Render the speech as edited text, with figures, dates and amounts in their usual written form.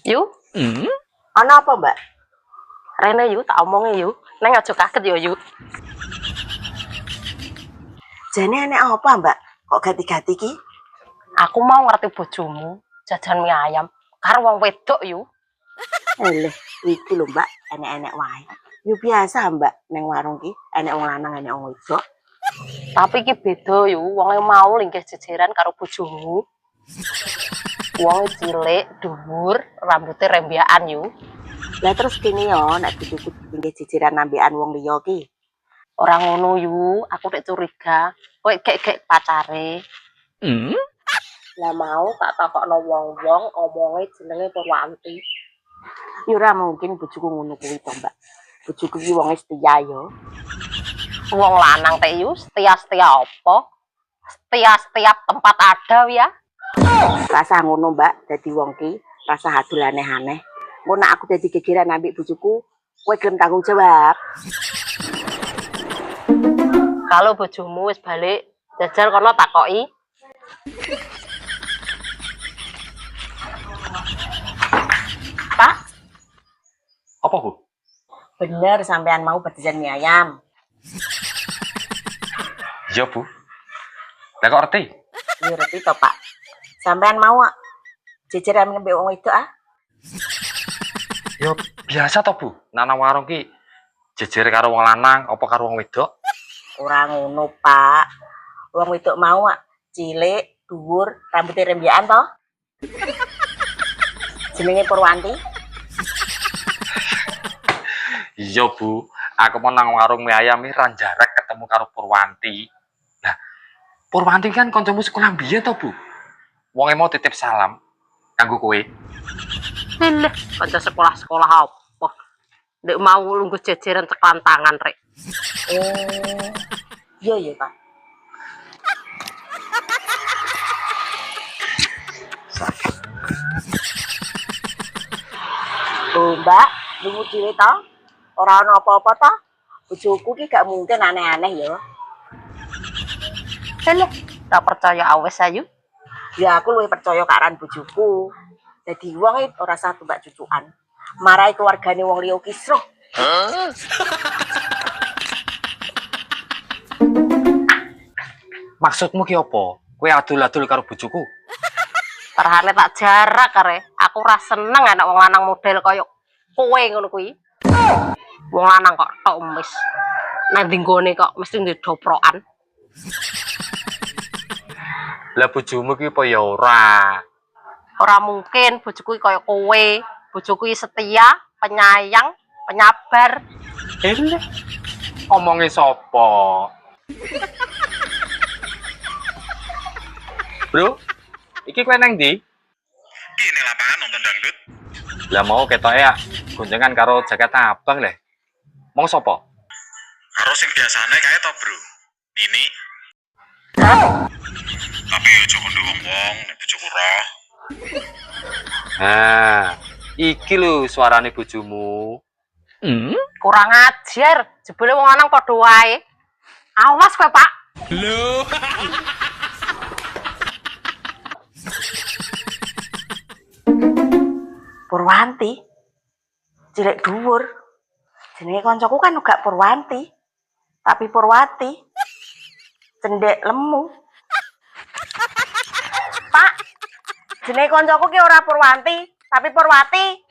Yu, Ana apa, Mbak? Rene yu, tak omongi yu. Neng aja kaget yo yu. Jane enek apa, Mbak? Kok ganti-ganti ki? Aku mau ngerti bojomu jajan mie ayam karo wong wedok yu. Eleh, iki lho, Mbak, enek-enek wae. Yo biasa, Mbak, neng warung ki, enek wong lanang, enek wong wedok. Tapi ki beda yu, wonge mau linggih jejeran karo bojomu. Wong cilik, dhuwur, rambutnya rembyaan yu. Lah terus kene yo nek bojoku pinggir jejeran nambekan wong liya ki. Ora ngono yu, aku nek curiga kowe gek-gek pacare. Lah mau tak takokno wong-wong omonge jenenge Purwanti. Yo ora mungkin bojoku ngono kuwi to, Mbak. Bojoku ki wonge setia yo. Wong lanang teh yu, setia-setia apa? Setia setiap tempat ada ya. Rasa ngono, Mbak, dadi wong ki rasa hadul aneh-aneh. Engko nek aku dadi gegeran ambek bojoku, kowe gelem tanggung jawab. Kalau bojomu wis balik, jajal kono takoki. Pak, Apa, Bu? Bener sampean mau berjajan mie ayam. Iya, Bu. Lah kok ngerti? Yo ngerti to, Pak. Sampean mau jejeran ambek wong wedok ah? Yo biasa to, Bu. Nana warung ki jejer karo wong lanang apa karo wong wedok? Ora ngono, Pak. Wong wedok mau cilik, dhuwur, rambutnya rembyaan to? Jenenge Purwanti. Iya, Bu. Aku mau nang warung mie ayam iki ran jarak ketemu karo Purwanti. Nah, Purwanti kan kancamu sekolah mbiyen to, Bu. Wonge mau titip salam kanggo kowe. leh, kanca sekolah-sekolah apa? Ndek mau lungguh jejeran ceklan tangan rek. Iya ya, Pak. Oh, Mbak, lungu dhewe to? Ora ana apa-apa to? Bojoku ki gak mungkin aneh-aneh ya. Leh, tak percaya awes ayu. Ya aku luwih percaya karan bojoku. Dadi wong ora satu mbak cucukan. Marai keluargane wong liya kisruh. Maksudmu ki apa? Kowe adul-adul karo bojoku? Perhane tak jarak kare. Aku ora seneng anak wong lanang model kaya kowe ngono kuwi. Wong lanang kok tok emis. Nang dinggone kok mesti ndek doprokan. Lah bojomu ki apa ya ora? Ora mungkin bojoku kaya kowe. Bojoku setia, penyayang, penyabar. Omonge sapa? Bro, iki kowe nang ndi? Iki ning lapangan nonton dangdut. Lah mau ketoke ya goncengan karo jaket abang leh. Mau sapa? Karo sing biasane kae to, Bro. Nini. Tapi aja kondo wong-wong nek bojoku roh. Iki lho suarane bojomu. Kurang ajar. Jebule wong lanang padha wae. Awas kowe, Pak. Lho. Purwanti. Cilik dhuwur. Jenenge kancaku kan uga Purwanti. Tapi Purwati. Cendek lemu. Pak, jenenge kancaku ki ora Purwanti, tapi Purwati.